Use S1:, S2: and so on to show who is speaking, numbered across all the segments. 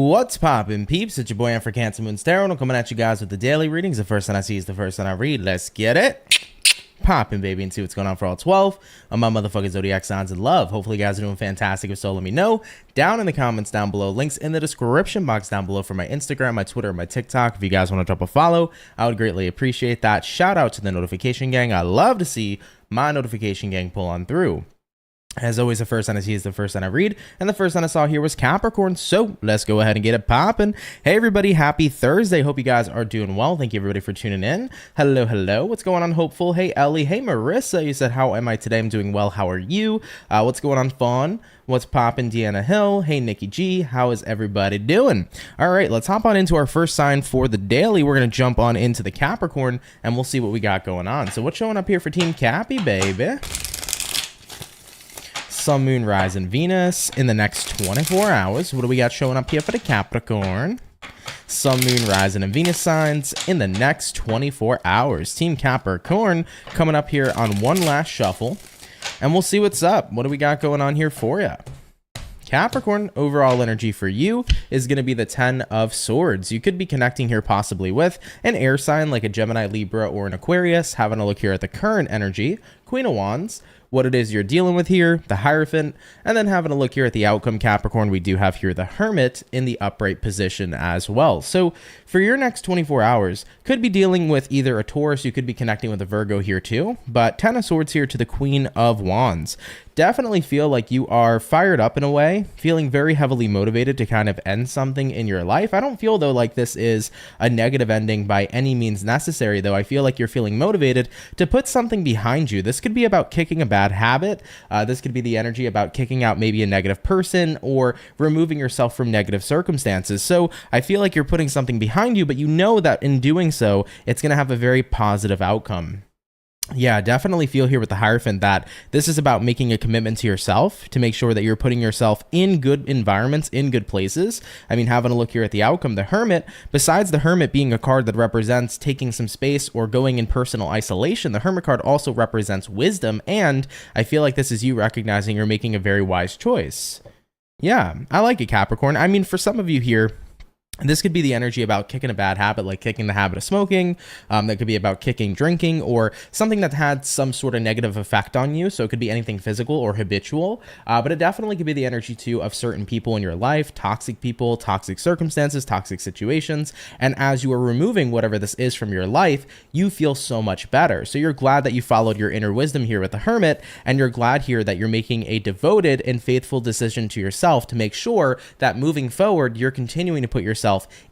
S1: What's poppin', peeps? It's your boy, for CancerMoonsTarot. I'm coming at you guys with the daily readings. The first one I see is the first one I read. Let's get it poppin', baby, and see what's going on for all 12 of my motherfucking zodiac signs in love. Hopefully, you guys are doing fantastic. If so, let me know down in the comments down below. Links in the description box down below for my Instagram, my Twitter, my TikTok. If you guys want to drop a follow, I would greatly appreciate that. Shout out to the notification gang. I love to see my notification gang pull on through. As always, the first sign I see is the first sign I read, and the first sign I saw here was Capricorn, so let's go ahead and get it popping. Hey everybody, happy Thursday. Hope you guys are doing well. Thank you everybody for tuning in. Hello. What's going on, Hopeful? Hey Ellie. Hey Marissa. You said, how am I today? I'm doing well. How are you? What's going on, Fawn? What's poppin', Deanna Hill? Hey Nikki G. How is everybody doing? All right, let's hop on into our first sign for the daily. We're going to jump on into the Capricorn, and we'll see what we got going on. So what's showing up here for Team Cappy, baby? Sun, Moon, Rise, and Venus in the next 24 hours. What do we got showing up here for the Capricorn? Sun, Moon, Rise, and Venus signs in the next 24 hours. Team Capricorn coming up here on one last shuffle, and we'll see what's up. What do we got going on here for you? Capricorn, overall energy for you is going to be the 10 of Swords. You could be connecting here possibly with an air sign like a Gemini, Libra, or an Aquarius. Having a look here at the current energy, Queen of Wands, what it is you're dealing with here, the Hierophant, and then having a look here at the outcome, Capricorn, we do have here the Hermit in the upright position as well. So for your next 24 hours, could be dealing with either a Taurus, you could be connecting with a Virgo here too, but 10 of Swords here to the Queen of Wands. Definitely feel like you are fired up in a way, feeling very heavily motivated to kind of end something in your life. I don't feel though like this is a negative ending by any means necessary though. I feel like you're feeling motivated to put something behind you. This could be about kicking a bad habit. This could be the energy about kicking out maybe a negative person or removing yourself from negative circumstances. So I feel like you're putting something behind you, but you know that in doing so, it's going to have a very positive outcome. Yeah, definitely feel here with the Hierophant that this is about making a commitment to yourself to make sure that you're putting yourself in good environments, in good places. I mean, having a look here at the outcome, the Hermit, besides the Hermit being a card that represents taking some space or going in personal isolation, the Hermit card also represents wisdom, and I feel like this is you recognizing you're making a very wise choice. Yeah, I like it, Capricorn. I mean, for some of you here, this could be the energy about kicking a bad habit, like kicking the habit of smoking. That could be about kicking drinking or something that had some sort of negative effect on you. So it could be anything physical or habitual, but it definitely could be the energy too of certain people in your life, toxic people, toxic circumstances, toxic situations. And as you are removing whatever this is from your life, you feel so much better. So you're glad that you followed your inner wisdom here with the Hermit, and you're glad here that you're making a devoted and faithful decision to yourself to make sure that moving forward, you're continuing to put yourself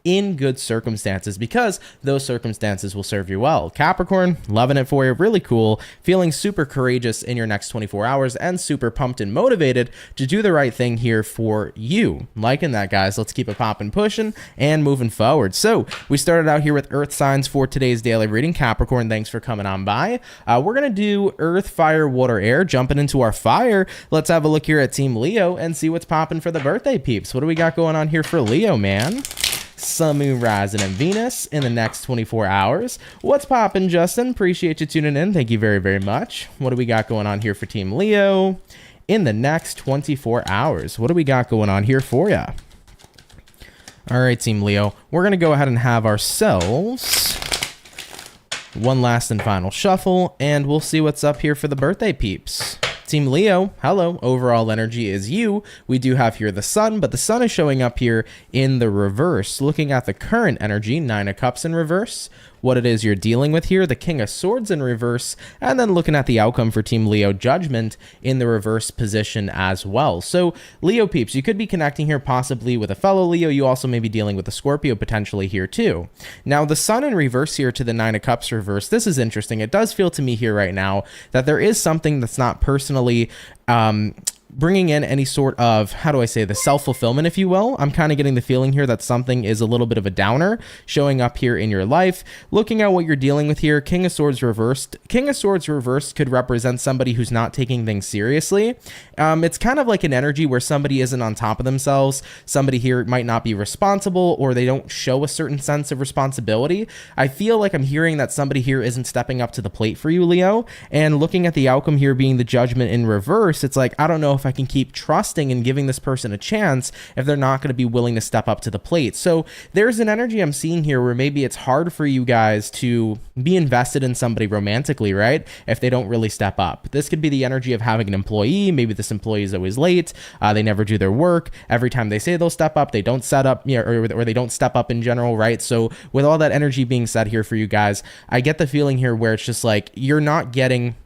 S1: in good circumstances because those circumstances will serve you well. Capricorn, loving it for you. Really cool. Feeling super courageous in your next 24 hours and super pumped and motivated to do the right thing here for you. Liking that, guys. Let's keep it popping, pushing, and moving forward. So we started out here with Earth signs for today's daily reading. Capricorn, thanks for coming on by. We're going to do Earth, Fire, Water, Air. Jumping into our fire, let's have a look here at Team Leo and see what's popping for the birthday peeps. What do we got going on here for Leo, man? Sun, Moon, Rising, and Venus in the next 24 hours. What's poppin', Justin? Appreciate you tuning in. Thank you very, very much. What do we got going on here for Team Leo in the next 24 hours? What do we got going on here for you? All right, Team Leo, we're going to go ahead and have ourselves one last and final shuffle, and we'll see what's up here for the birthday peeps. Team Leo, hello, overall energy is you. We do have here the Sun, but the Sun is showing up here in the reverse. Looking at the current energy, 9 of Cups in reverse, what it is you're dealing with here, the King of Swords in reverse, and then looking at the outcome for Team Leo, Judgment in the reverse position as well. So Leo peeps, you could be connecting here possibly with a fellow Leo. You also may be dealing with a Scorpio potentially here too. Now the Sun in reverse here to the 9 of Cups reverse, this is interesting. It does feel to me here right now that there is something that's not personally bringing in any sort of, how do I say, the self-fulfillment, if you will. I'm kind of getting the feeling here that something is a little bit of a downer showing up here in your life. Looking at what you're dealing with here, King of Swords reversed. King of Swords reversed could represent somebody who's not taking things seriously. It's kind of like an energy where somebody isn't on top of themselves. Somebody here might not be responsible, or they don't show a certain sense of responsibility. I feel like I'm hearing that somebody here isn't stepping up to the plate for you, Leo. And looking at the outcome here being the Judgment in reverse, it's like, I don't know if if I can keep trusting and giving this person a chance if they're not going to be willing to step up to the plate. So there's an energy I'm seeing here where maybe it's hard for you guys to be invested in somebody romantically, right? If they don't really step up. This could be the energy of having an employee. Maybe this employee is always late. They never do their work. Every time they say they'll step up, they don't set up, or they don't step up in general, right? So with all that energy being said here for you guys, I get the feeling here where it's just like you're not getting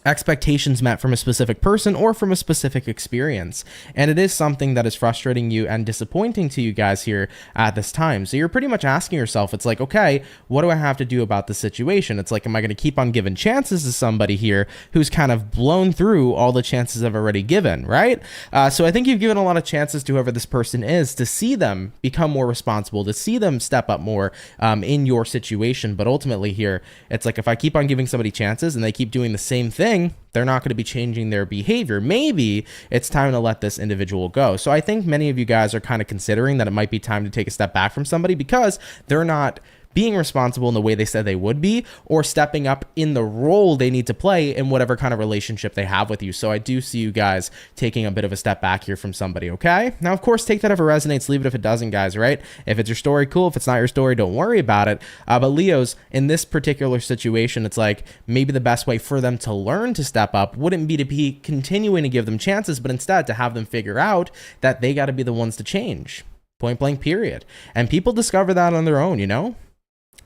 S1: expectations met from a specific person or from a specific experience. And it is something that is frustrating you and disappointing to you guys here at this time. So you're pretty much asking yourself, it's like, okay, what do I have to do about the situation? It's like, am I going to keep on giving chances to somebody here who's kind of blown through all the chances I've already given, right? So I think you've given a lot of chances to whoever this person is to see them become more responsible, to see them step up more in your situation. But ultimately here, it's like, if I keep on giving somebody chances and they keep doing the same thing, they're not going to be changing their behavior. Maybe it's time to let this individual go. So I think many of you guys are kind of considering that it might be time to take a step back from somebody because they're not being responsible in the way they said they would be, or stepping up in the role they need to play in whatever kind of relationship they have with you. So I do see you guys taking a bit of a step back here from somebody, okay? Now, of course, take that if it resonates, leave it if it doesn't, guys, right? If it's your story, cool. If it's not your story, don't worry about it. But Leos, in this particular situation, it's like maybe the best way for them to learn to step up wouldn't be to be continuing to give them chances, but instead to have them figure out that they got to be the ones to change. Point blank, period. And people discover that on their own, you know?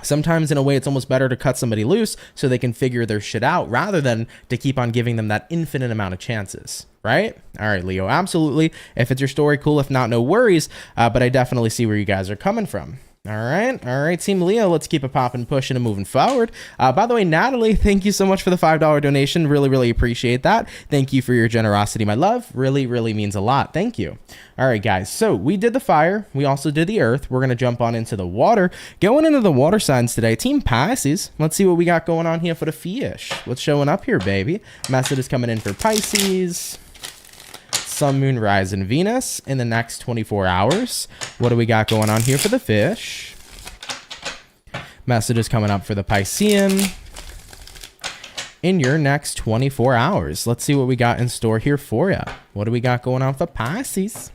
S1: Sometimes in a way, it's almost better to cut somebody loose so they can figure their shit out rather than to keep on giving them that infinite amount of chances, right? All right, Leo, absolutely. If it's your story, cool. If not, no worries. But I definitely see where you guys are coming from. All right, Team Leo, let's keep it popping, pushing, and moving forward. By the way, Natalie, thank you so much for the $5 donation. Really, really appreciate that. Thank you for your generosity, my love. Really, really means a lot. Thank you. All right, guys, so we did the fire. We also did the earth. We're going to jump on into the water. Going into the water signs today, Team Pisces. Let's see what we got going on here for the fish. What's showing up here, baby? Message is coming in for Pisces. Sun, Moon, Rise, and Venus in the next 24 hours. What do we got going on here for the fish? Messages coming up for the Piscean in your next 24 hours. Let's see what we got in store here for you. What do we got going on for Pisces?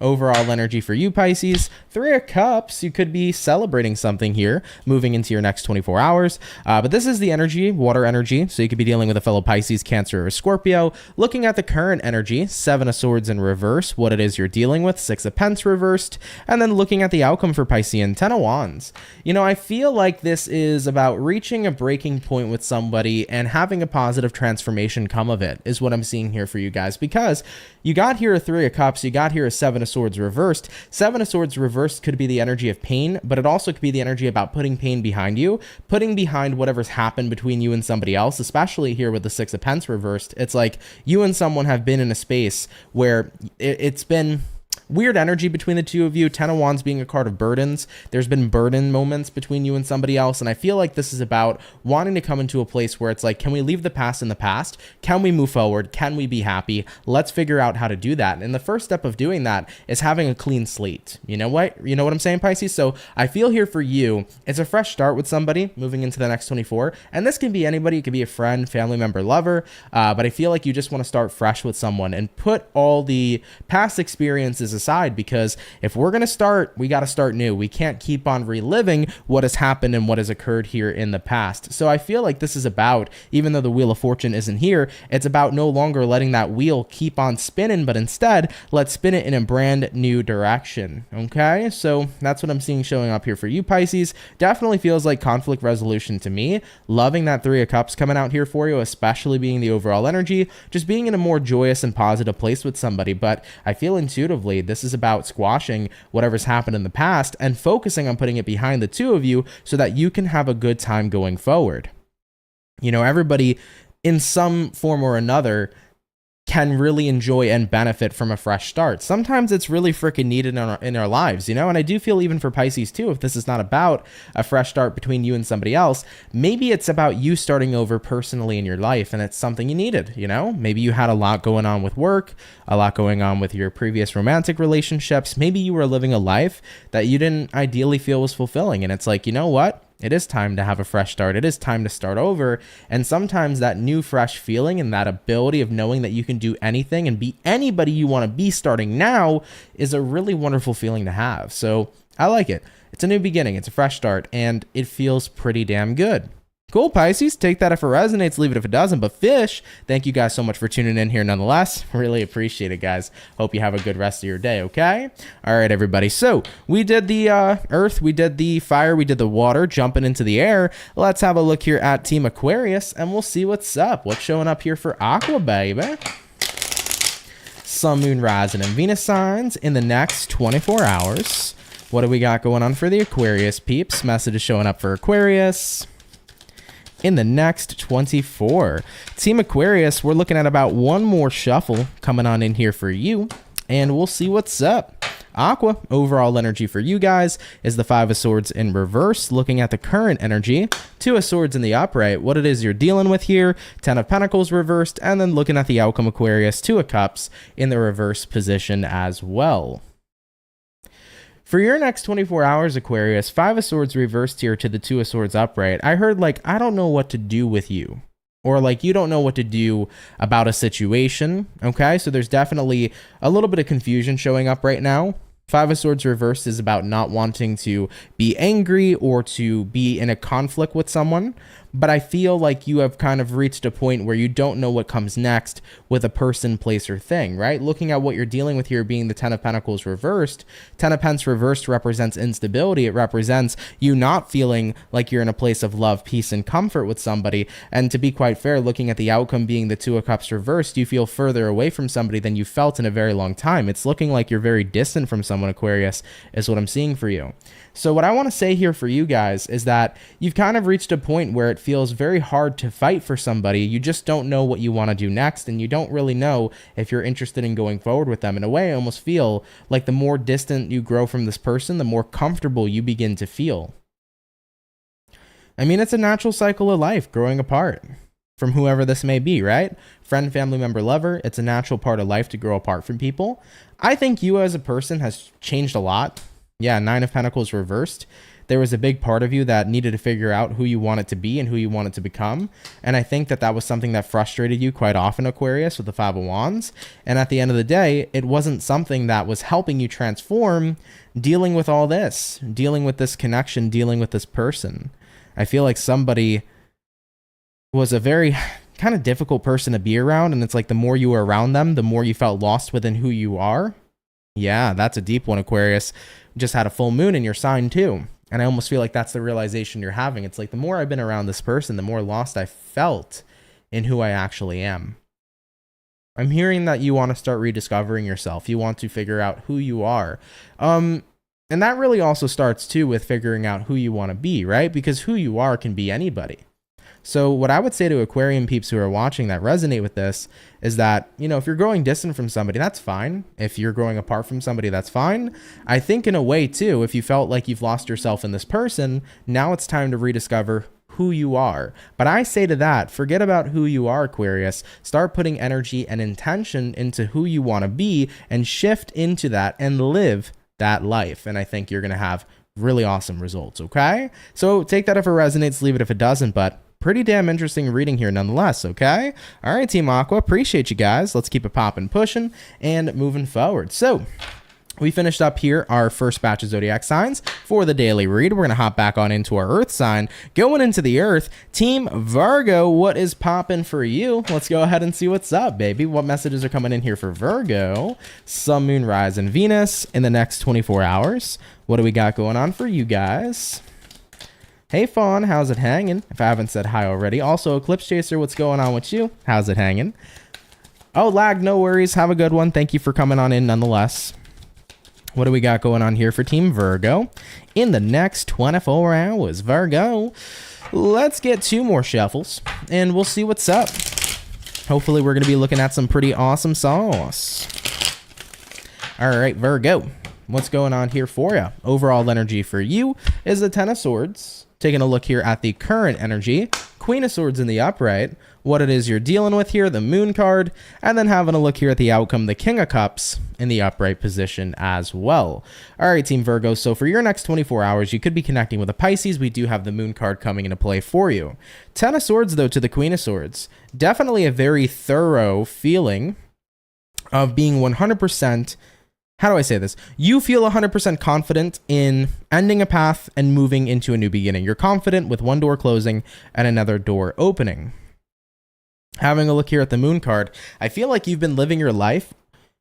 S1: Overall energy for you, Pisces, 3 of Cups. You could be celebrating something here moving into your next 24 hours. But this is the energy, water energy. So you could be dealing with a fellow Pisces, Cancer, or Scorpio. Looking at the current energy, 7 of Swords in reverse, what it is you're dealing with, 6 of Pence reversed. And then looking at the outcome for Piscean, 10 of Wands. You know, I feel like this is about reaching a breaking point with somebody and having a positive transformation come of it, is what I'm seeing here for you guys. Because you got here a 3 of Cups, you got here a 7 of Swords reversed. 7 of Swords reversed could be the energy of pain, but it also could be the energy about putting pain behind you, putting behind whatever's happened between you and somebody else, especially here with the 6 of Pence reversed. It's like you and someone have been in a space where it's been weird energy between the two of you. 10 of Wands being a card of burdens. There's been burden moments between you and somebody else. And I feel like this is about wanting to come into a place where it's like, can we leave the past in the past? Can we move forward? Can we be happy? Let's figure out how to do that. And the first step of doing that is having a clean slate. You know what? You know what I'm saying, Pisces? So I feel here for you, it's a fresh start with somebody moving into the next 24. And this can be anybody. It could be a friend, family member, lover. But I feel like you just want to start fresh with someone and put all the past experiences aside, because if we're going to start, we got to start new. We can't keep on reliving what has happened and what has occurred here in the past. So I feel like this is about, even though the Wheel of Fortune isn't here, it's about no longer letting that wheel keep on spinning, but instead let's spin it in a brand new direction. Okay, so that's what I'm seeing showing up here for you, Pisces. Definitely feels like conflict resolution to me. Loving that 3 of Cups coming out here for you, especially being the overall energy, just being in a more joyous and positive place with somebody. But I feel intuitively this is about squashing whatever's happened in the past and focusing on putting it behind the two of you so that you can have a good time going forward. You know, everybody in some form or another can really enjoy and benefit from a fresh start. Sometimes it's really freaking needed in our lives, you know? And I do feel even for Pisces too, if this is not about a fresh start between you and somebody else, maybe it's about you starting over personally in your life and it's something you needed, you know? Maybe you had a lot going on with work, a lot going on with your previous romantic relationships. Maybe you were living a life that you didn't ideally feel was fulfilling. And it's like, you know what? It is time to have a fresh start. It is time to start over. And sometimes that new, fresh feeling and that ability of knowing that you can do anything and be anybody you want to be starting now is a really wonderful feeling to have. So I like it. It's a new beginning. It's a fresh start, and it feels pretty damn good. Cool, Pisces. Take that if it resonates, leave it if it doesn't. But fish, thank you guys so much for tuning in here nonetheless. Really appreciate it, guys. Hope you have a good rest of your day, okay? All right, everybody. So we did the earth, we did the fire, we did the water, jumping into the air. Let's have a look here at Team Aquarius, and we'll see what's up. What's showing up here for Aqua, baby? Sun, Moon, Rising, and Venus signs in the next 24 hours. What do we got going on for the Aquarius peeps? Message is showing up for Aquarius in the next 24. Team Aquarius, we're looking at about one more shuffle coming on in here for you, and we'll see what's up. Aqua, overall energy for you guys is the Five of Swords in reverse. Looking at the current energy, Two of Swords in the upright, what it is you're dealing with here, Ten of Pentacles reversed, and then looking at the outcome, Aquarius, Two of Cups in the reverse position as well. For your next 24 hours, Aquarius, Five of Swords reversed here to the Two of Swords upright. I heard, like, I don't know what to do with you. Or, like, you don't know what to do about a situation, okay? So there's definitely a little bit of confusion showing up right now. Five of Swords reversed is about not wanting to be angry or to be in a conflict with someone. But I feel like you have kind of reached a point where you don't know what comes next with a person, place, or thing, right? Looking at what you're dealing with here being the Ten of Pentacles reversed. Ten of Pentacles reversed represents instability. It represents you not feeling like you're in a place of love, peace, and comfort with somebody. And to be quite fair, looking at the outcome being the Two of Cups reversed, you feel further away from somebody than you felt in a very long time. It's looking like you're very distant from someone, Aquarius, is what I'm seeing for you. So what I want to say here for you guys is that you've kind of reached a point where it feels very hard to fight for somebody. You just don't know what you want to do next, and you don't really know if you're interested in going forward with them. In a way, I almost feel like the more distant you grow from this person, the more comfortable you begin to feel. I mean, it's a natural cycle of life, growing apart from whoever this may be, right? Friend, family member, lover. It's a natural part of life to grow apart from people. I think you as a person has changed a lot. Yeah, Nine of Pentacles reversed. There was a big part of you that needed to figure out who you wanted to be and who you wanted to become. And I think that that was something that frustrated you quite often, Aquarius, with the Five of Wands. And at the end of the day, it wasn't something that was helping you transform, dealing with all this, dealing with this connection, dealing with this person. I feel like somebody was a very kind of difficult person to be around. And it's like the more you were around them, the more you felt lost within who you are. Yeah, that's a deep one, Aquarius. Just had a full moon in your sign too. And I almost feel like that's the realization you're having. It's like the more I've been around this person, the more lost I felt in who I actually am. I'm hearing that you want to start rediscovering yourself. You want to figure out who you are. And that really also starts too with figuring out who you want to be, right? Because who you are can be anybody. So what I would say to Aquarian peeps who are watching that resonate with this is that, you know, if you're growing distant from somebody, that's fine. If you're growing apart from somebody, that's fine. I think in a way too, if you felt like you've lost yourself in this person, now it's time to rediscover who you are. But I say to that, forget about who you are, Aquarius. Start putting energy and intention into who you want to be and shift into that and live that life. And I think you're going to have really awesome results, okay? So take that if it resonates, leave it if it doesn't, but pretty damn interesting reading here nonetheless, okay? All right, Team Aqua, appreciate you guys. Let's keep it popping, pushing, and moving forward. So we finished up here our first batch of zodiac signs for the daily read. We're going to hop back on into our earth sign. Going into the earth, Team Virgo, what is popping for you? Let's go ahead and see what's up, baby. What messages are coming in here for Virgo? Sun, Moon, Rise, and Venus in the next 24 hours. What do we got going on for you guys? Hey Fawn, how's it hanging? If I haven't said hi already. Also, Eclipse Chaser, what's going on with you? How's it hanging? Oh, lag, no worries. Have a good one. Thank you for coming on in nonetheless. What do we got going on here for Team Virgo? In the next 24 hours, Virgo, let's get two more shuffles and we'll see what's up. Hopefully we're going to be looking at some pretty awesome sauce. All right, Virgo, what's going on here for you? Overall energy for you is the Ten of Swords. Taking a look here at the current energy, Queen of Swords in the upright, what it is you're dealing with here, the Moon card, and then having a look here at the outcome, the King of Cups in the upright position as well. All right, Team Virgo, so for your next 24 hours, you could be connecting with a Pisces. We do have the Moon card coming into play for you. 10 of Swords, though, to the Queen of Swords. Definitely a very thorough feeling of being 100%, how do I say this? You feel 100% confident in ending a path and moving into a new beginning. You're confident with one door closing and another door opening. Having a look here at the Moon card, I feel like you've been living your life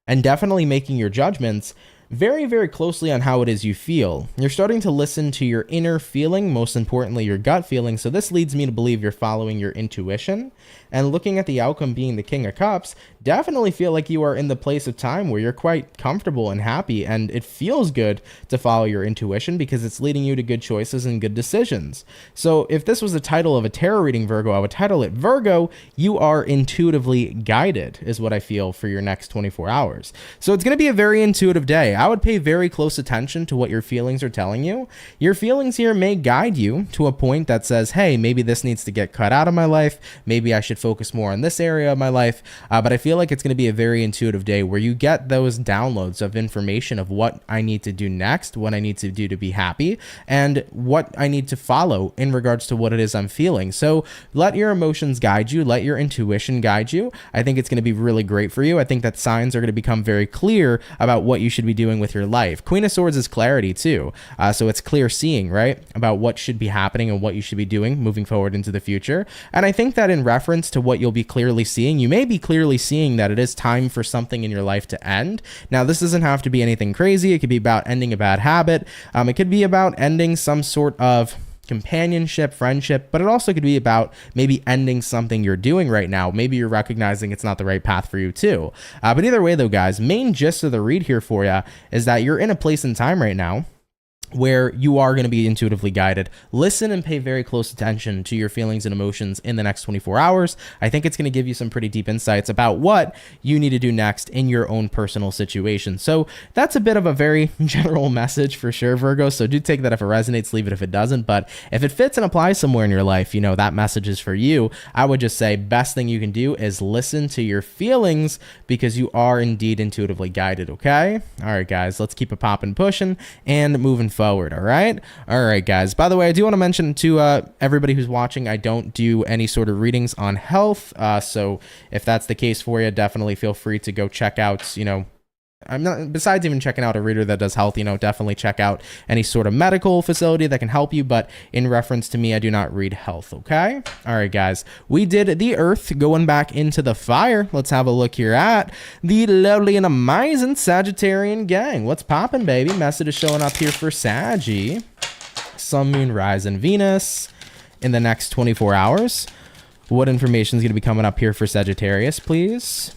S1: and definitely making your judgments very, very closely on how it is you feel. You're starting to listen to your inner feeling, most importantly, your gut feeling. So this leads me to believe you're following your intuition. And looking at the outcome being the King of Cups, definitely feel like you are in the place of time where you're quite comfortable and happy, and it feels good to follow your intuition because it's leading you to good choices and good decisions. So if this was the title of a tarot reading, Virgo, I would title it Virgo, You Are Intuitively Guided, is what I feel for your next 24 hours. So it's going to be a very intuitive day. I would pay very close attention to what your feelings are telling you. Your feelings here may guide you to a point that says, hey, maybe this needs to get cut out of my life. Maybe I should focus more on this area of my life. But I feel like it's going to be a very intuitive day where you get those downloads of information of what I need to do next, what I need to do to be happy, and what I need to follow in regards to what it is I'm feeling. So let your emotions guide you. Let your intuition guide you. I think it's going to be really great for you. I think that signs are going to become very clear about what you should be doing with your life. Queen of Swords is clarity too. So it's clear seeing, right? About what should be happening and what you should be doing moving forward into the future. And I think that in reference to what you'll be clearly seeing, you may be clearly seeing that it is time for something in your life to end. Now, this doesn't have to be anything crazy. It could be about ending a bad habit. It could be about ending some sort of companionship, friendship, but it also could be about maybe ending something you're doing right now. Maybe you're recognizing it's not the right path for you too. But either way though, guys, main gist of the read here for you is that you're in a place in time right now where you are going to be intuitively guided. Listen and pay very close attention to your feelings and emotions in the next 24 hours. I think it's going to give you some pretty deep insights about what you need to do next in your own personal situation. So that's a bit of a very general message for sure, Virgo. So do take that if it resonates, leave it if it doesn't. But if it fits and applies somewhere in your life, you know, that message is for you. I would just say best thing you can do is listen to your feelings because you are indeed intuitively guided, okay? All right, guys, let's keep it popping, pushing, and moving forward. All right, guys. By the way, I do want to mention to everybody who's watching, I don't do any sort of readings on health. So if that's the case for you, definitely feel free to go check out, you know, besides even checking out a reader that does health, you know, definitely check out any sort of medical facility that can help you. But in reference to me, I do not read health. Okay. All right, guys, we did the earth going back into the fire. Let's have a look here at the lovely and amazing Sagittarian gang. What's popping, baby? Message is showing up here for Saggy. Sun, Moon, Rise, and Venus in the next 24 hours. What information is going to be coming up here for Sagittarius, please?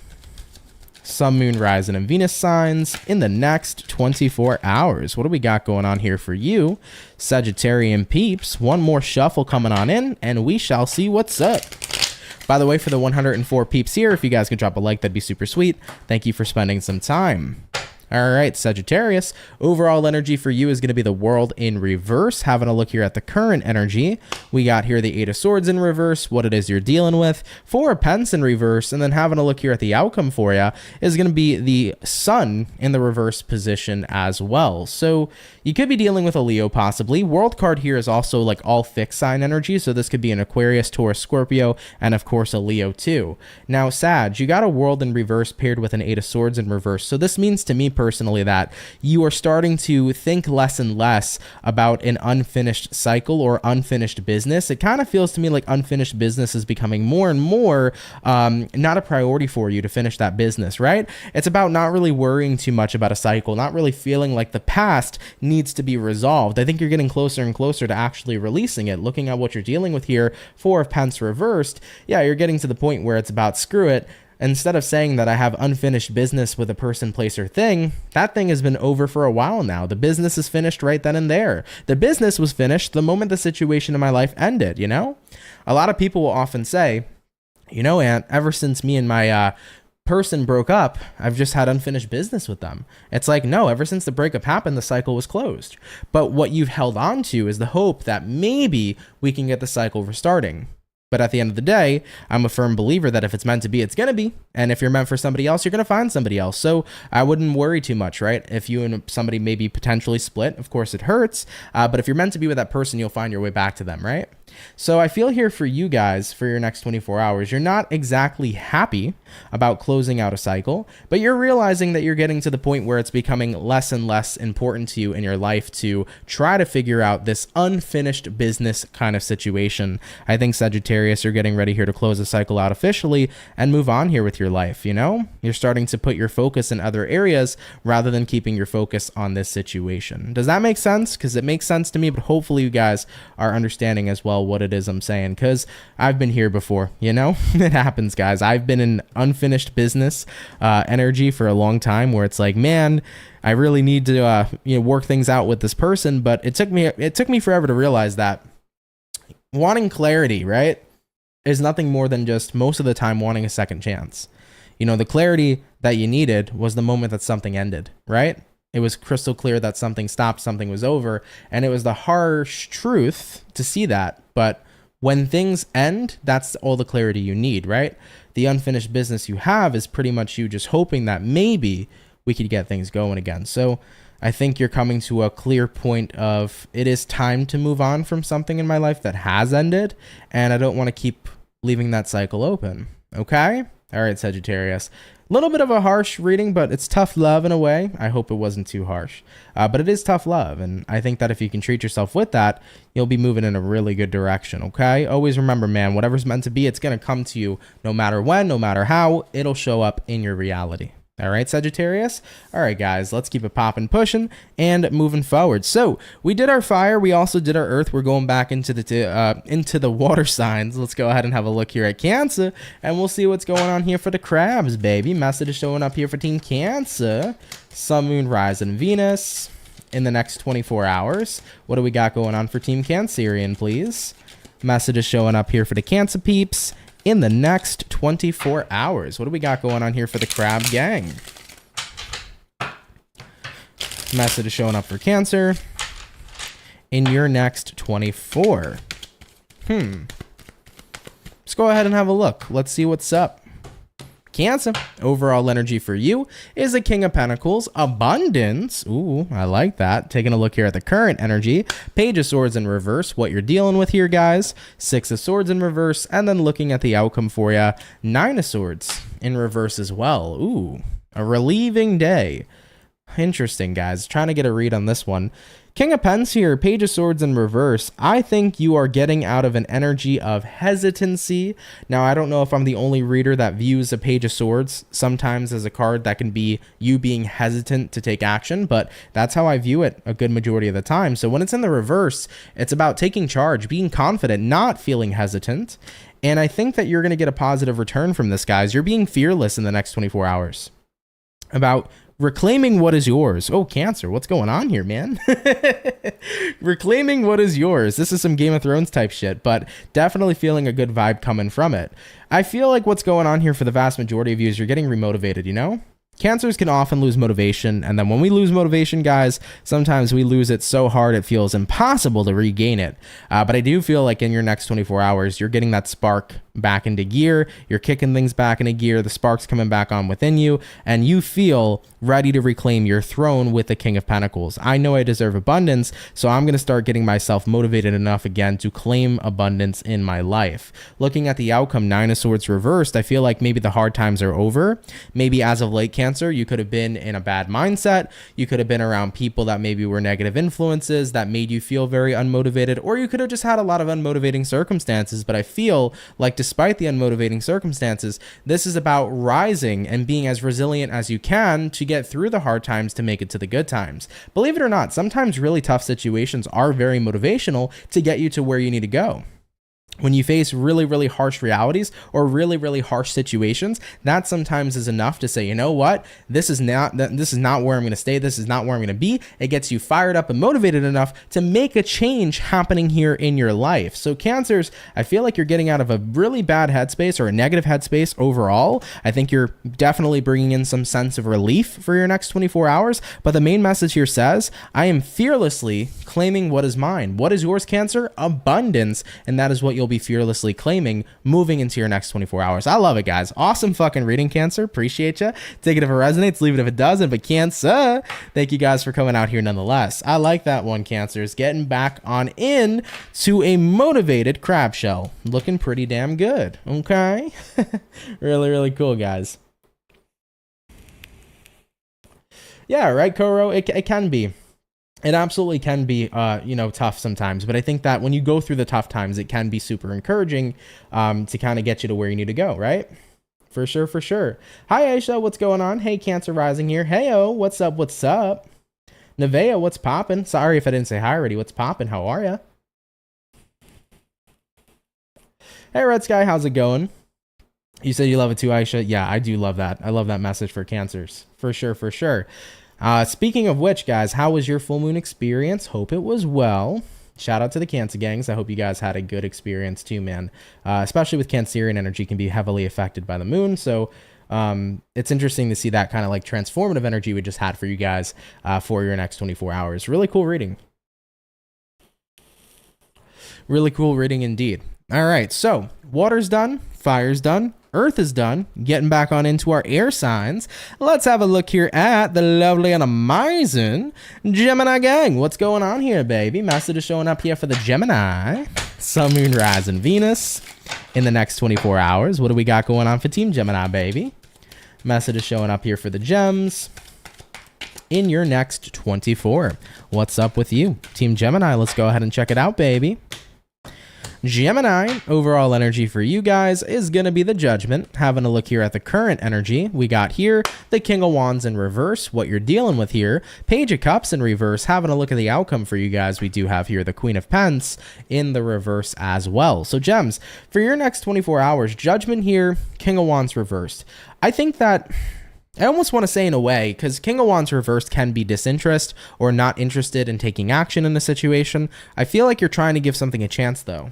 S1: Sun, Moon, Rising, and Venus signs in the next 24 hours. What do we got going on here for you, Sagittarian peeps? One more shuffle coming on in, and we shall see what's up. By the way, for the 104 peeps here, if you guys could drop a like, that'd be super sweet. Thank you for spending some time. All right, Sagittarius, overall energy for you is going to be the World in reverse. Having a look here at the current energy, we got here the Eight of Swords in reverse, what it is you're dealing with, Four of Pence in reverse, and then having a look here at the outcome for you is going to be the Sun in the reverse position as well. So you could be dealing with a Leo possibly. World card here is also like all fixed sign energy, so this could be an Aquarius, Taurus, Scorpio, and of course a Leo too. Now, Sag, you got a World in reverse paired with an Eight of Swords in reverse, so this means to me personally that you are starting to think less and less about an unfinished cycle or unfinished business. It kind of feels to me like unfinished business is becoming more and more not a priority for you to finish that business, right? It's about not really worrying too much about a cycle, not really feeling like the past needs to be resolved. I think you're getting closer and closer to actually releasing it. Looking at what you're dealing with here, Four of Pence reversed, yeah, you're getting to the point where it's about screw it. Instead of saying that I have unfinished business with a person, place, or thing, that thing has been over for a while now. The business is finished right then and there. The business was finished the moment the situation in my life ended, you know? A lot of people will often say, you know, Aunt, ever since me and my person broke up, I've just had unfinished business with them. It's like, no, ever since the breakup happened, the cycle was closed. But what you've held on to is the hope that maybe we can get the cycle restarting. But at the end of the day, I'm a firm believer that if it's meant to be, it's going to be. And if you're meant for somebody else, you're going to find somebody else. So I wouldn't worry too much, right? If you and somebody maybe potentially split, of course it hurts. But if you're meant to be with that person, you'll find your way back to them, right? So I feel here for you guys for your next 24 hours, you're not exactly happy about closing out a cycle, but you're realizing that you're getting to the point where it's becoming less and less important to you in your life to try to figure out this unfinished business kind of situation. I think Sagittarius, you're getting ready here to close a cycle out officially and move on here with your life. You know, you're starting to put your focus in other areas rather than keeping your focus on this situation. Does that make sense? Because it makes sense to me, but hopefully you guys are understanding as well what it is I'm saying, because I've been here before, you know. It happens, guys. I've been in unfinished business energy for a long time where it's like, man, I really need to work things out with this person, but it took me forever to realize that wanting clarity, right, is nothing more than just most of the time wanting a second chance. You know, the clarity that you needed was the moment that something ended, right? It was crystal clear that something stopped, something was over, and it was the harsh truth to see that. But when things end, that's all the clarity you need, right? The unfinished business you have is pretty much you just hoping that maybe we could get things going again. So I think you're coming to a clear point of it is time to move on from something in my life that has ended, and I don't want to keep leaving that cycle open. Okay? All right, Sagittarius. A little bit of a harsh reading, but it's tough love in a way. I hope it wasn't too harsh. But it is tough love, and I think that if you can treat yourself with that, you'll be moving in a really good direction, okay? Always remember, man, whatever's meant to be, it's going to come to you no matter when, no matter how. It'll show up in your reality. All right, Sagittarius? All right, guys, let's keep it popping, pushing, and moving forward. So we did our fire. We also did our earth. We're going back into the water signs. Let's go ahead and have a look here at Cancer, and we'll see what's going on here for the crabs, baby. Message is showing up here for Team Cancer. Sun, Moon, Rise, and Venus in the next 24 hours. What do we got going on for Team Cancerian, please? Message is showing up here for the Cancer peeps in the next 24 hours. What do we got going on here for the crab gang? Message is showing up for Cancer in your next 24. Let's go ahead and have a look. Let's see what's up. Cancer, overall energy for you is a King of Pentacles, abundance. Ooh, I like that. Taking a look here at the current energy, Page of Swords in reverse, what you're dealing with here, guys. 6 of Swords in reverse, and then looking at the outcome for you, 9 of Swords in reverse as well. Ooh, a relieving day. Interesting, guys. Trying to get a read on this one. King of Pens here, Page of Swords in reverse. I think you are getting out of an energy of hesitancy. Now, I don't know if I'm the only reader that views a Page of Swords sometimes as a card that can be you being hesitant to take action, but that's how I view it a good majority of the time. So when it's in the reverse, it's about taking charge, being confident, not feeling hesitant. And I think that you're going to get a positive return from this, guys. You're being fearless in the next 24 hours about reclaiming what is yours. Oh, Cancer, what's going on here, man? Reclaiming what is yours. This is some Game of Thrones type shit, but definitely feeling a good vibe coming from it. I feel like what's going on here for the vast majority of you is you're getting remotivated, you know? Cancers can often lose motivation, and then when we lose motivation, guys, sometimes we lose it so hard it feels impossible to regain it. But I do feel like in your next 24 hours, you're getting that spark back into gear. You're kicking things back into gear. The spark's coming back on within you, and you feel ready to reclaim your throne with the King of Pentacles. I know I deserve abundance, so I'm going to start getting myself motivated enough again to claim abundance in my life. Looking at the outcome, 9 of Swords reversed, I feel like maybe the hard times are over. Maybe as of late, Cancer, you could have been in a bad mindset. You could have been around people that maybe were negative influences that made you feel very unmotivated, or you could have just had a lot of unmotivating circumstances. But I feel like despite the unmotivating circumstances, this is about rising and being as resilient as you can to get through the hard times to make it to the good times. Believe it or not, sometimes really tough situations are very motivational to get you to where you need to go. When you face really, really harsh realities or really, really harsh situations, that sometimes is enough to say, you know what, this is not where I'm going to stay. This is not where I'm going to be. It gets you fired up and motivated enough to make a change happening here in your life. So Cancers, I feel like you're getting out of a really bad headspace or a negative headspace overall. I think you're definitely bringing in some sense of relief for your next 24 hours. But the main message here says, I am fearlessly claiming what is mine. What is yours, Cancer? Abundance. And that is what you'll you'll be fearlessly claiming moving into your next 24 hours. I love it, guys. Awesome fucking reading, Cancer. Appreciate you. Take it if it resonates, leave it if it doesn't. But Cancer, thank you guys for coming out here nonetheless. I like that one, Cancers. Getting back on in to a motivated crab shell. Looking pretty damn good. Okay. Really, really cool, guys. Yeah, right, Koro? It can be. It absolutely can be, you know, tough sometimes. But I think that when you go through the tough times, it can be super encouraging to kind of get you to where you need to go, right? For sure, for sure. Hi, Aisha. What's going on? Hey, Cancer Rising here. Heyo. What's up? What's up? Nevea, what's poppin'? Sorry if I didn't say hi already. What's poppin'? How are ya? Hey, Red Sky. How's it going? You said you love it too, Aisha. Yeah, I do love that. I love that message for Cancers. For sure, for sure. Speaking of which, guys, how was your full moon experience? Hope it was well. Shout out to the Cancer gangs. I hope you guys had a good experience too, man. Especially with Cancerian energy can be heavily affected by the moon. So it's interesting to see that kind of like transformative energy we just had for you guys for your next 24 hours. Really cool reading. Really cool reading indeed. All right, so water's done, fire's done, earth is done. Getting back on into our air signs. Let's have a look here at the lovely and amazing Gemini gang. What's going on here, baby? Message is showing up here for the Gemini. Sun, Moon, Rising, Venus in the next 24 hours. What do we got going on for Team Gemini, baby? Message is showing up here for the Gems in your next 24. What's up with you, Team Gemini? Let's go ahead and check it out, baby. Gemini, overall energy for you guys is going to be the Judgment. Having a look here at the current energy, we got here the King of Wands in reverse, what you're dealing with here. Page of Cups in reverse. Having a look at the outcome for you guys, we do have here the Queen of Pentacles in the reverse as well. So Gems, for your next 24 hours, Judgment here, King of Wands reversed. I think that I almost want to say in a way, because King of Wands reversed can be disinterest or not interested in taking action in a situation. I feel like you're trying to give something a chance though.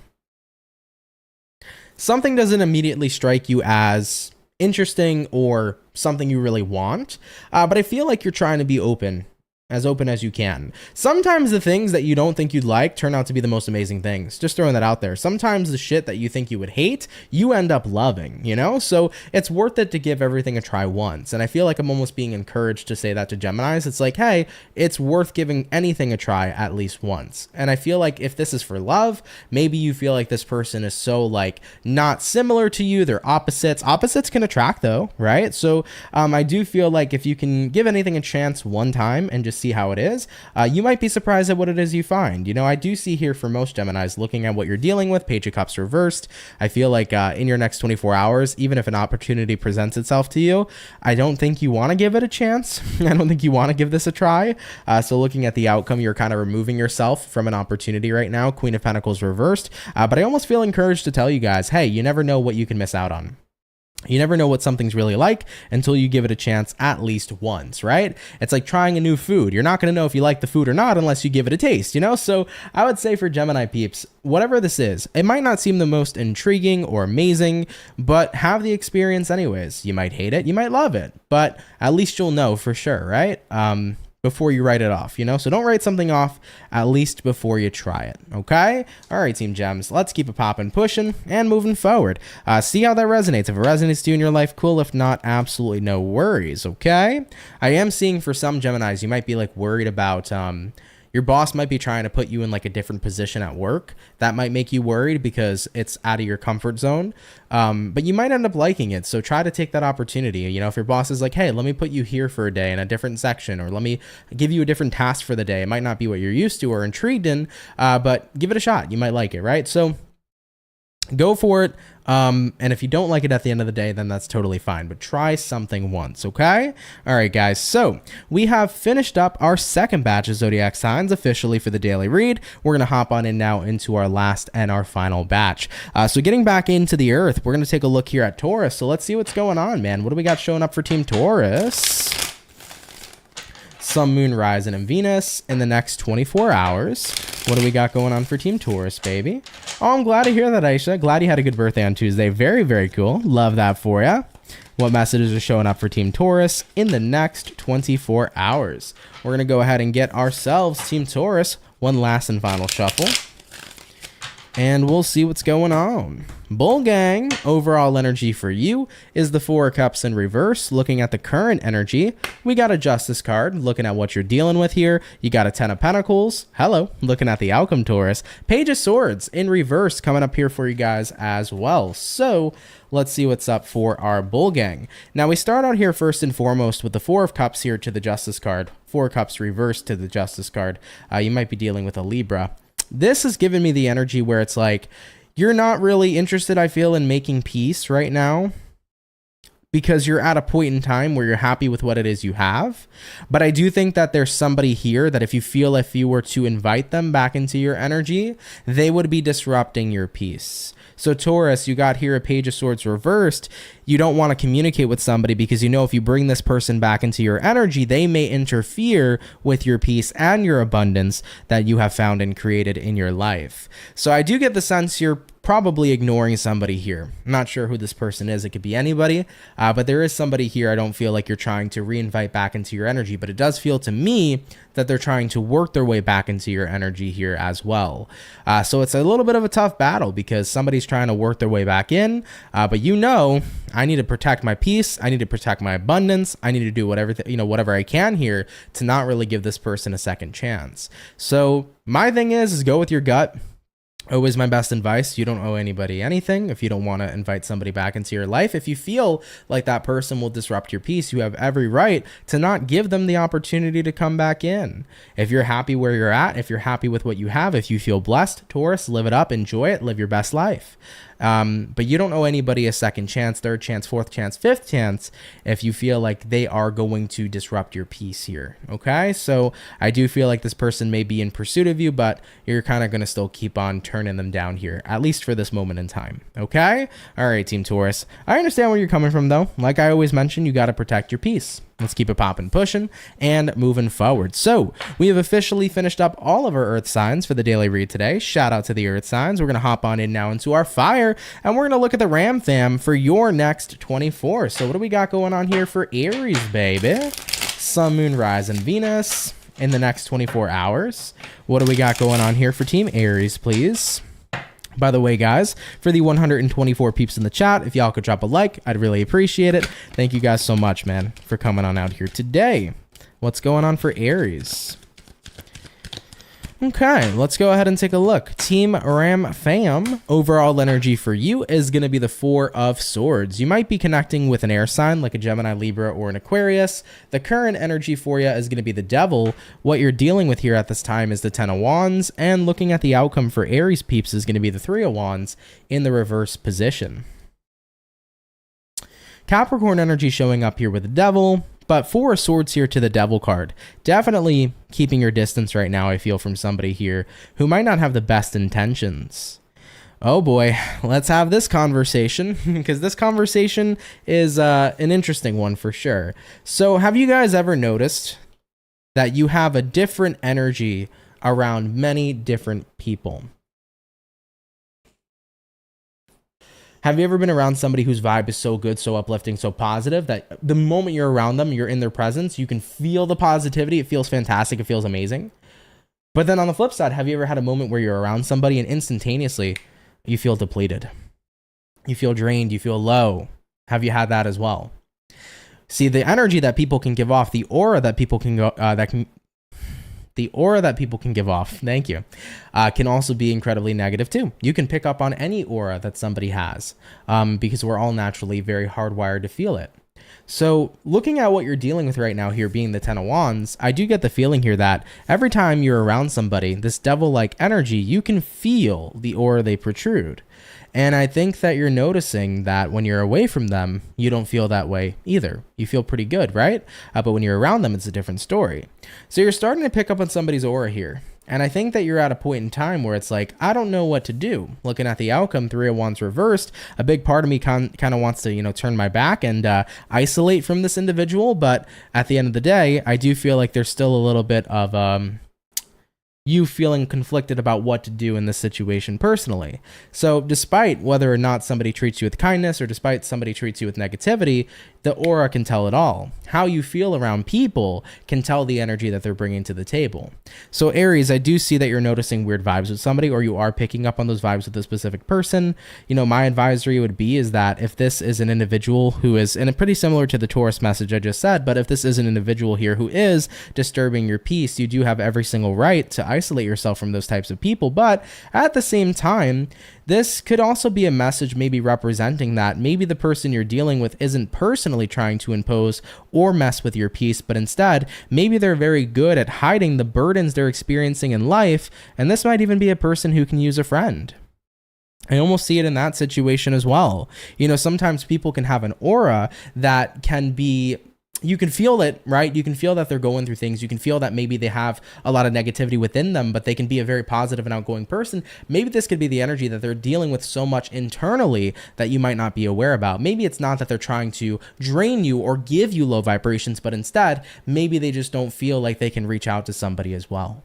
S1: Something doesn't immediately strike you as interesting or something you really want, but I feel like you're trying to be open as you can. Sometimes the things that you don't think you'd like turn out to be the most amazing things. Just throwing that out there. Sometimes the shit that you think you would hate, you end up loving, you know? So it's worth it to give everything a try once. And I feel like I'm almost being encouraged to say that to Geminis. It's like, hey, it's worth giving anything a try at least once. And I feel like if this is for love, maybe you feel like this person is so like not similar to you. They're opposites. Opposites can attract though, right? So I do feel like if you can give anything a chance one time and just see how it is, you might be surprised at what it is you find. You know, I do see here for most Geminis, looking at what you're dealing with, Page of Cups reversed, I feel like in your next 24 hours, even if an opportunity presents itself to you, I don't think you want to give it a chance. I don't think you want to give this a try. So looking at the outcome, you're kind of removing yourself from an opportunity right now. Queen of Pentacles reversed, but I almost feel encouraged to tell you guys, hey, you never know what you can miss out on. You never know what something's really like until you give it a chance at least once, right? It's like trying a new food. You're not going to know if you like the food or not unless you give it a taste, you know? So I would say for Gemini peeps, whatever this is, it might not seem the most intriguing or amazing, but have the experience anyways. You might hate it, you might love it, but at least you'll know for sure, right? Before you write it off, you know? So don't write something off at least before you try it, okay? All right, Team Gems, let's keep it popping, pushing, and moving forward. See how that resonates. If it resonates to you in your life, cool. If not, absolutely no worries, okay? I am seeing for some Geminis, you might be like worried about your boss might be trying to put you in like a different position at work. That might make you worried because it's out of your comfort zone. But you might end up liking it. So try to take that opportunity. You know, if your boss is like, hey, let me put you here for a day in a different section, or let me give you a different task for the day. It might not be what you're used to or intrigued in, but give it a shot. You might like it, right? So go for it. And if you don't like it at the end of the day, then that's totally fine, but try something once, okay? All right, guys, so we have finished up our second batch of zodiac signs officially for the daily read. We're going to hop on in now into our last and our final batch. So getting back into the earth, we're going to take a look here at Taurus. So let's see what's going on, man. What do we got showing up for Team Taurus? Sun, Moon, Rising, and Venus in the next 24 hours. What do we got going on for Team Taurus, baby? Oh, I'm glad to hear that, Aisha. Glad you had a good birthday on Tuesday. Very, very cool. Love that for you. What messages are showing up for Team Taurus in the next 24 hours? We're going to go ahead and get ourselves, Team Taurus, one last and final shuffle. and we'll see what's going on. Bull gang, overall energy for you is the Four of Cups in reverse. Looking at the current energy, we got a Justice card. Looking at what you're dealing with here, you got a Ten of Pentacles. Hello. Looking at the outcome, Taurus. Page of Swords in reverse coming up here for you guys as well. So let's see what's up for our bull gang. Now we start out here first and foremost with the Four of Cups here to the Justice card. Four of Cups reversed to the Justice card. You might be dealing with a Libra. This has given me the energy where it's like, you're not really interested, I feel, in making peace right now because you're at a point in time where you're happy with what it is you have. But I do think that there's somebody here that if you were to invite them back into your energy, they would be disrupting your peace. So Taurus, you got here a Page of Swords reversed. You don't want to communicate with somebody because you know if you bring this person back into your energy, they may interfere with your peace and your abundance that you have found and created in your life. So I do get the sense you're probably ignoring somebody here. I'm not sure who this person is. It could be anybody, but there is somebody here I don't feel like you're trying to reinvite back into your energy, but it does feel to me that they're trying to work their way back into your energy here as well. So it's a little bit of a tough battle because somebody's trying to work their way back in, but you know, I need to protect my peace. I need to protect my abundance. I need to do whatever I can here to not really give this person a second chance. So my thing is go with your gut. Always my best advice. You don't owe anybody anything. If you don't want to invite somebody back into your life, if you feel like that person will disrupt your peace, you have every right to not give them the opportunity to come back in. If you're happy where you're at, if you're happy with what you have, if you feel blessed, Taurus, live it up, enjoy it, live your best life. But you don't owe anybody a second chance, third chance, fourth chance, fifth chance if you feel like they are going to disrupt your peace here. Okay, so I do feel like this person may be in pursuit of you, but you're kind of going to still keep on turning them down here, at least for this moment in time. Okay, all right, Team Taurus. I understand where you're coming from, though. Like I always mention, you got to protect your peace. Let's keep it popping, pushing, and moving forward. So we have officially finished up all of our Earth signs for the daily read today. Shout out to the Earth signs. We're going to hop on in now into our fire, and we're going to look at the Ram fam for your next 24. So what do we got going on here for Aries, baby? Sun, Moon, Rise, and Venus in the next 24 hours. What do we got going on here for Team Aries, please? By the way, guys, for the 124 peeps in the chat, if y'all could drop a like, I'd really appreciate it. Thank you guys so much, man, for coming on out here today. What's going on for Aries? Okay, let's go ahead and take a look. Team Ram fam, overall energy for you is going to be the Four of Swords. You might be connecting with an air sign like a Gemini, Libra, or an Aquarius. The current energy for you is going to be the Devil. What you're dealing with here at this time is the Ten of Wands, and looking at the outcome for Aries peeps is going to be the Three of Wands in the reverse position. Capricorn energy showing up here with the Devil. But Four of Swords here to the Devil card. Definitely keeping your distance right now, I feel, from somebody here who might not have the best intentions. Oh boy, let's have this conversation, because this conversation is an interesting one for sure. So have you guys ever noticed that you have a different energy around many different people? Have you ever been around somebody whose vibe is so good, so uplifting, so positive that the moment you're around them, you're in their presence, you can feel the positivity. It feels fantastic. It feels amazing. But then on the flip side, have you ever had a moment where you're around somebody and instantaneously you feel depleted? You feel drained. You feel low. Have you had that as well? See, the energy that people can give off, the aura that people can go, the aura that people can give off, thank you, can also be incredibly negative too. You can pick up on any aura that somebody has because we're all naturally very hardwired to feel it. So looking at what you're dealing with right now here being the Ten of Wands, I do get the feeling here that every time you're around somebody, this devil-like energy, you can feel the aura they protrude. And I think that you're noticing that when you're away from them, you don't feel that way either. You feel pretty good, right? But when you're around them, it's a different story. So you're starting to pick up on somebody's aura here. And I think that you're at a point in time where it's like, I don't know what to do. Looking at the outcome, Three of Wands reversed, a big part of me kind of wants to, turn my back and isolate from this individual. But at the end of the day, I do feel like there's still a little bit of you feeling conflicted about what to do in this situation personally. So despite whether or not somebody treats you with kindness or despite somebody treats you with negativity, the aura can tell it all. How you feel around people can tell the energy that they're bringing to the table. So Aries, I do see that you're noticing weird vibes with somebody, or you are picking up on those vibes with a specific person. You know, my advisory would be is that if this is an individual who is, and pretty similar to the Taurus message I just said, but if this is an individual here who is disturbing your peace, you do have every single right to isolate yourself from those types of people. But at the same time, this could also be a message maybe representing that maybe the person you're dealing with isn't personally trying to impose or mess with your peace, but instead, maybe they're very good at hiding the burdens they're experiencing in life, and this might even be a person who can use a friend. I almost see it in that situation as well. You know, sometimes people can have an aura that can be, you can feel it, right? You can feel that they're going through things. You can feel that maybe they have a lot of negativity within them, but they can be a very positive and outgoing person. Maybe this could be the energy that they're dealing with so much internally that you might not be aware about. Maybe it's not that they're trying to drain you or give you low vibrations, but instead, maybe they just don't feel like they can reach out to somebody as well.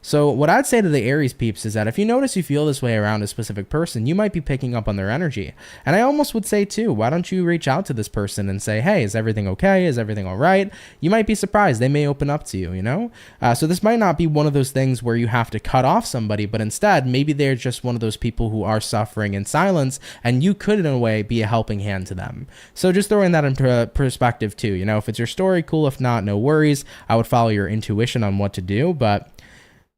S1: So what I'd say to the Aries peeps is that if you notice you feel this way around a specific person, you might be picking up on their energy. And I almost would say too, why don't you reach out to this person and say, hey, is everything okay? Is everything all right? You might be surprised. They may open up to you, you know? So this might not be one of those things where you have to cut off somebody, but instead, maybe they're just one of those people who are suffering in silence, and you could, in a way, be a helping hand to them. So just throwing that into perspective too, you know, if it's your story, cool. If not, no worries. I would follow your intuition on what to do, but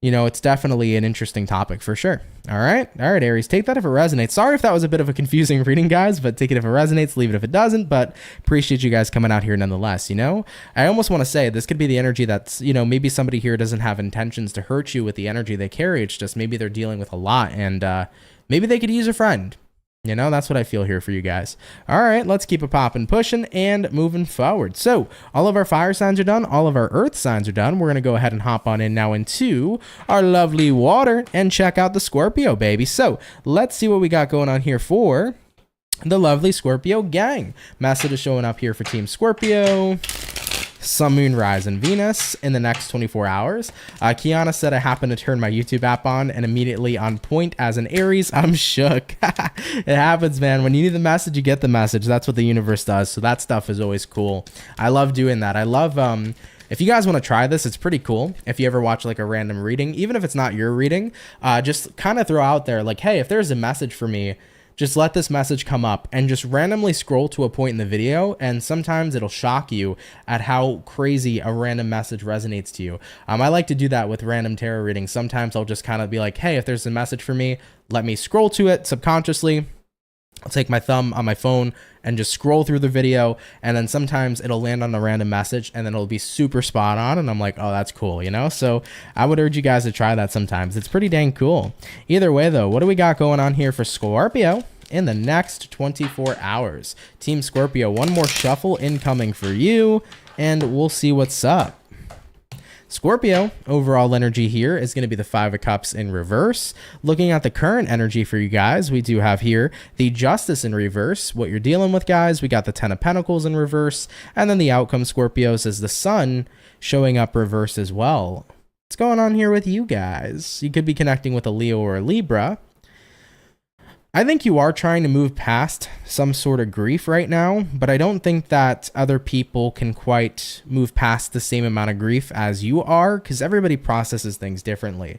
S1: you know, it's definitely an interesting topic for sure. All right, Aries, take that if it resonates. Sorry if that was a bit of a confusing reading, guys, but take it if it resonates, leave it if it doesn't, but appreciate you guys coming out here nonetheless, you know? I almost want to say this could be the energy that's, you know, maybe somebody here doesn't have intentions to hurt you with the energy they carry. It's just maybe they're dealing with a lot, and maybe they could use a friend. You know, that's what I feel here for you guys. All right, let's keep it popping, pushing, and moving forward. So all of our fire signs are done. All of our earth signs are done. We're going to go ahead and hop on in now into our lovely water and check out the Scorpio, baby. So let's see what we got going on here for the lovely Scorpio gang. Message is showing up here for Team Scorpio. Sun, Moon, Rise, and Venus in the next 24 hours. Kiana said, I happened to turn my YouTube app on and immediately on point as an Aries. I'm shook. It happens, man. When you need the message, you get the message. That's what the universe does. So that stuff is always cool. I love doing that. I love, if you guys want to try this, it's pretty cool. If you ever watch like a random reading, even if it's not your reading, just kind of throw out there like, hey, if there's a message for me, just let this message come up and just randomly scroll to a point in the video, and sometimes it'll shock you at how crazy a random message resonates to you. I like to do that with random tarot readings. Sometimes I'll just kind of be like, hey, if there's a message for me, let me scroll to it subconsciously. I'll take my thumb on my phone and just scroll through the video, and then sometimes it'll land on a random message and then it'll be super spot on, and I'm like, oh, that's cool, you know? So I would urge you guys to try that sometimes. It's pretty dang cool. Either way though, what do we got going on here for Scorpio in the next 24 hours? Team Scorpio, one more shuffle incoming for you, and we'll see what's up. Scorpio, overall energy here is going to be the Five of Cups in reverse. Looking at the current energy for you guys, we do have here the Justice in reverse. What you're dealing with, guys, we got the Ten of Pentacles in reverse, and then the outcome, Scorpios, is the Sun showing up reverse as well. What's going on here with you guys? You could be connecting with a Leo or a Libra. I think you are trying to move past some sort of grief right now, but I don't think that other people can quite move past the same amount of grief as you are, because everybody processes things differently.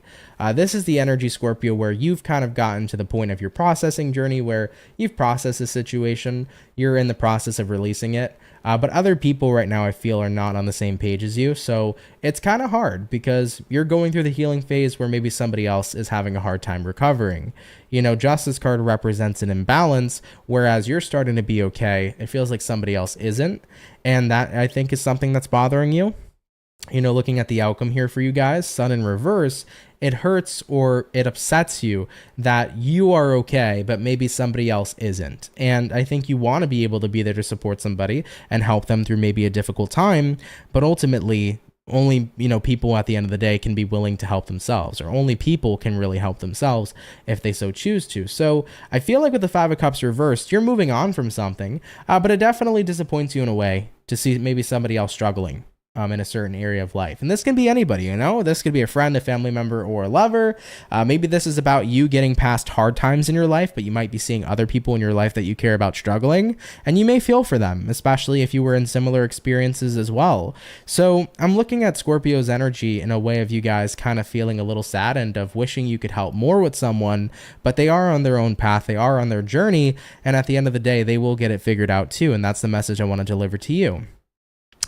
S1: This is the energy, Scorpio, where you've kind of gotten to the point of your processing journey where you've processed a situation, you're in the process of releasing it. But other people right now, I feel, are not on the same page as you. So it's kind of hard because you're going through the healing phase where maybe somebody else is having a hard time recovering. You know, Justice card represents an imbalance, whereas you're starting to be okay. It feels like somebody else isn't. And that, I think, is something that's bothering you. You know, looking at the outcome here for you guys, Sun in reverse, it hurts or it upsets you that you are okay, but maybe somebody else isn't. And I think you want to be able to be there to support somebody and help them through maybe a difficult time, but ultimately only, you know, people at the end of the day can be willing to help themselves, or only people can really help themselves if they so choose to. So I feel like with the Five of Cups reversed, you're moving on from something, but it definitely disappoints you in a way to see maybe somebody else struggling. in a certain area of life. And this can be anybody, you know, this could be a friend, a family member, or a lover. Maybe this is about you getting past hard times in your life, but you might be seeing other people in your life that you care about struggling, and you may feel for them, especially if you were in similar experiences as well. So I'm looking at Scorpio's energy in a way of you guys kind of feeling a little saddened, of wishing you could help more with someone, but they are on their own path, they are on their journey, and at the end of the day, they will get it figured out too. And that's the message I want to deliver to you.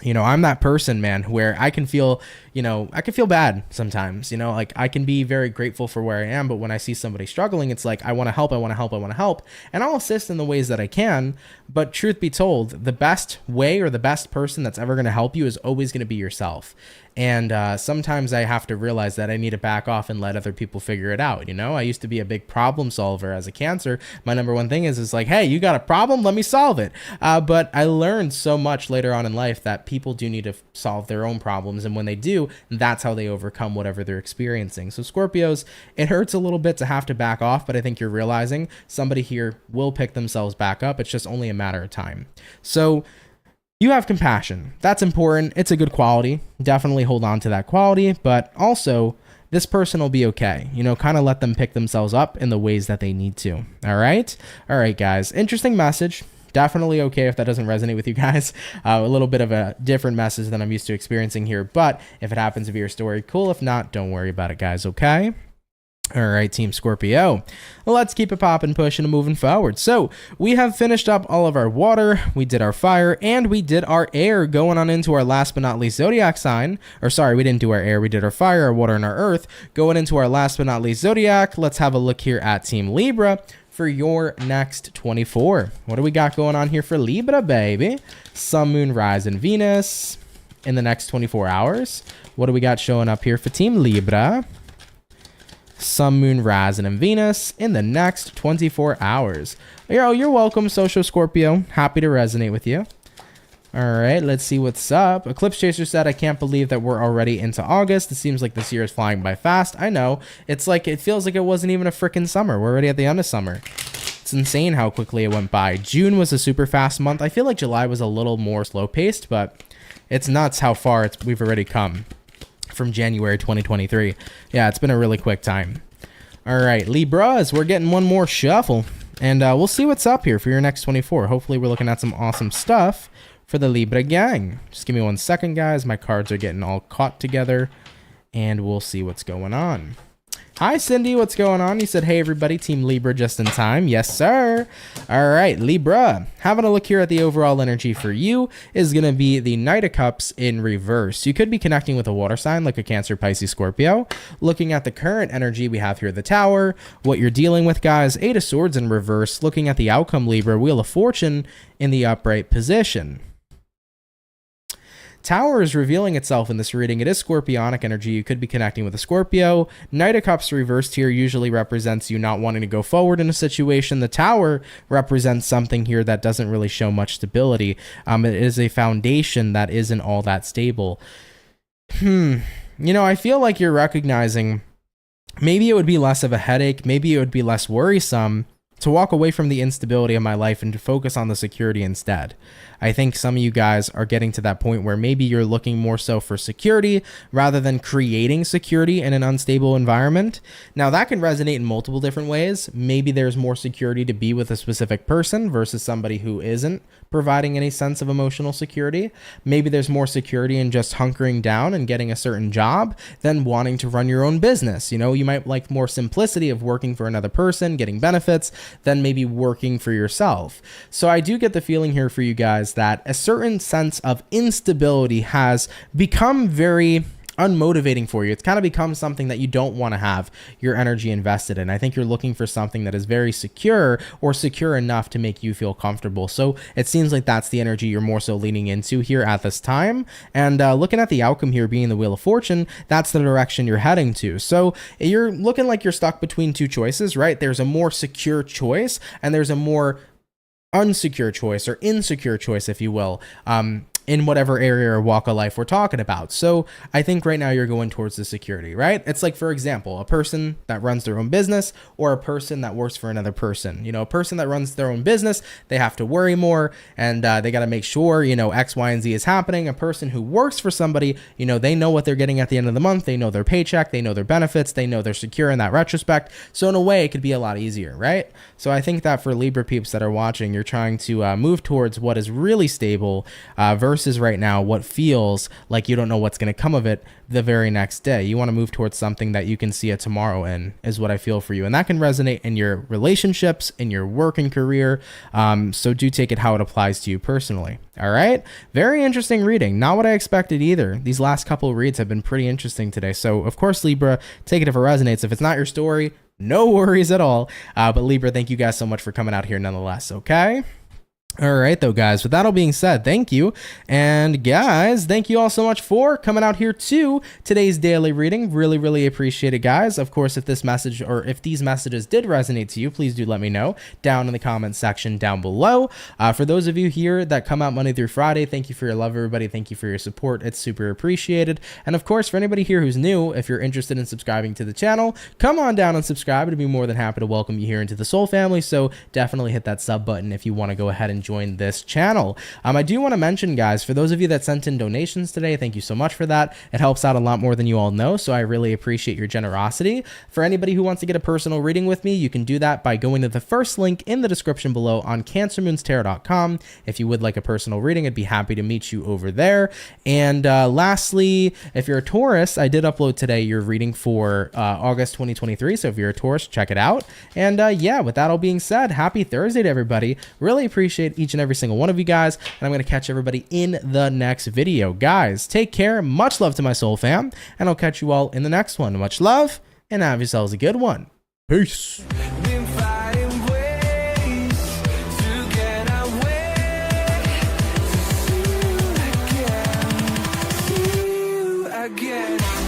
S1: You know, I'm that person, man, where I can feel, you know, I can feel bad sometimes, you know, like I can be very grateful for where I am. But when I see somebody struggling, it's like, I want to help, I want to help, I want to help. And I'll assist in the ways that I can. But truth be told, the best way or the best person that's ever going to help you is always going to be yourself. And sometimes I have to realize that I need to back off and let other people figure it out. You know, I used to be a big problem solver as a Cancer. My number one thing is like, hey, you got a problem? Let me solve it. But I learned so much later on in life that people do need to solve their own problems. And when they do, that's how they overcome whatever they're experiencing. So Scorpios, it hurts a little bit to have to back off, but I think you're realizing somebody here will pick themselves back up. It's just only a matter of time. So you have compassion. That's important. It's a good quality. Definitely hold on to that quality, but also this person will be okay. You know, kind of let them pick themselves up in the ways that they need to. All right. All right, guys. Interesting message. Definitely okay if that doesn't resonate with you guys. A little bit of a different message than I'm used to experiencing here, but if it happens to be your story, cool. If not, don't worry about it, guys. Okay. All right, Team Scorpio, let's keep it popping, pushing, and moving forward. So we have finished up all of our water, we did our fire, and we did our air, going on into our last but not least zodiac sign. Or sorry, we didn't do our air, we did our fire, our water, and our earth. Going into our last but not least zodiac, let's have a look here at Team Libra for your next 24. What do we got going on here for Libra, baby? Sun, Moon, Rise, and Venus in the next 24 hours. What do we got showing up here for Team Libra? Sun, Moon, Rising, and Venus in the next 24 hours. Yo, you're welcome, Social Scorpio. Happy to resonate with you. All right, let's see what's up. Eclipse Chaser said, I can't believe that we're already into August. It seems like this year is flying by fast. I know. It's like, it feels like it wasn't even a freaking summer. We're already at the end of summer. It's insane how quickly it went by. June was a super fast month. I feel like July was a little more slow-paced, but it's nuts how far we've already come from January 2023. Yeah, it's been a really quick time. All right, Libras, we're getting one more shuffle, and we'll see what's up here for your next 24. Hopefully we're looking at some awesome stuff for the Libra gang. Just give me 1 second, guys. My cards are getting all caught together, and we'll see what's going on. Hi, Cindy. What's going on? You said, hey, everybody, Team Libra just in time. Yes, sir. All right, Libra. Having a look here at the overall energy for you is going to be the Knight of Cups in reverse. You could be connecting with a water sign like a Cancer, Pisces, Scorpio. Looking at the current energy, we have here the Tower. What you're dealing with, guys, 8 of Swords in reverse. Looking at the outcome, Libra, Wheel of Fortune in the upright position. Tower is revealing itself in this reading. It is Scorpionic energy. You could be connecting with a Scorpio. Knight of Cups reversed here usually represents you not wanting to go forward in a situation. The Tower represents something here that doesn't really show much stability. It is a foundation that isn't all that stable. You know, I feel like you're recognizing maybe it would be less of a headache. Maybe it would be less worrisome to walk away from the instability of my life and to focus on the security instead. I think some of you guys are getting to that point where maybe you're looking more so for security rather than creating security in an unstable environment. Now, that can resonate in multiple different ways. Maybe there's more security to be with a specific person versus somebody who isn't providing any sense of emotional security. Maybe there's more security in just hunkering down and getting a certain job than wanting to run your own business. You know, you might like more simplicity of working for another person, getting benefits, than maybe working for yourself. So I do get the feeling here for you guys that a certain sense of instability has become very unmotivating for you. It's kind of become something that you don't want to have your energy invested in. I think you're looking for something that is very secure or secure enough to make you feel comfortable. So it seems like that's the energy you're more so leaning into here at this time. And looking at the outcome here being the Wheel of Fortune, that's the direction you're heading to. So you're looking like you're stuck between two choices, right? There's a more secure choice and there's a more unsecure choice or insecure choice, if you will. in whatever area or walk of life we're talking about. So I think right now you're going towards the security, right? It's like, for example, a person that runs their own business or a person that works for another person. You know, a person that runs their own business, they have to worry more, and they got to make sure, you know, X, Y, and Z is happening. A person who works for somebody, you know, they know what they're getting at the end of the month. They know their paycheck, they know their benefits, they know they're secure in that retrospect. So in a way, it could be a lot easier, right? So I think that for Libra peeps that are watching, you're trying to move towards what is really stable versus right now what feels like you don't know what's going to come of it the very next day. You want to move towards something that you can see a tomorrow in, is what I feel for you. And that can resonate in your relationships, in your work and career. So do take it how it applies to you personally. All right. Very interesting reading. Not what I expected either. These last couple of reads have been pretty interesting today. So of course, Libra, take it if it resonates. If it's not your story, no worries at all. But Libra, thank you guys so much for coming out here nonetheless. Okay. All right, though, guys, with that all being said, thank you. And guys, thank you all so much for coming out here to today's daily reading. Really, really appreciate it, guys. Of course, if this message or if these messages did resonate to you, please do let me know down in the comment section down below. For those of you here that come out Monday through Friday, thank you for your love, everybody. Thank you for your support. It's super appreciated. And of course, for anybody here who's new, if you're interested in subscribing to the channel, come on down and subscribe. I'd be more than happy to welcome you here into the Soul family. So definitely hit that sub button if you want to go ahead and join this channel. I do want to mention, guys, for those of you that sent in donations today, thank you so much for that. It helps out a lot more than you all know, so I really appreciate your generosity. For anybody who wants to get a personal reading with me, you can do that by going to the first link in the description below on CancerMoonsTarot.com. If you would like a personal reading, I'd be happy to meet you over there. And lastly, if you're a Taurus, I did upload today your reading for August 2023, so if you're a Taurus, check it out. And yeah, with that all being said, happy Thursday to everybody. Really appreciate each and every single one of you guys, and I'm going to catch everybody in the next video. Guys, take care. Much love to my soul fam, and I'll catch you all in the next one. Much love, and have yourselves a good one. Peace.
S2: Again.